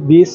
21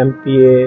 MPA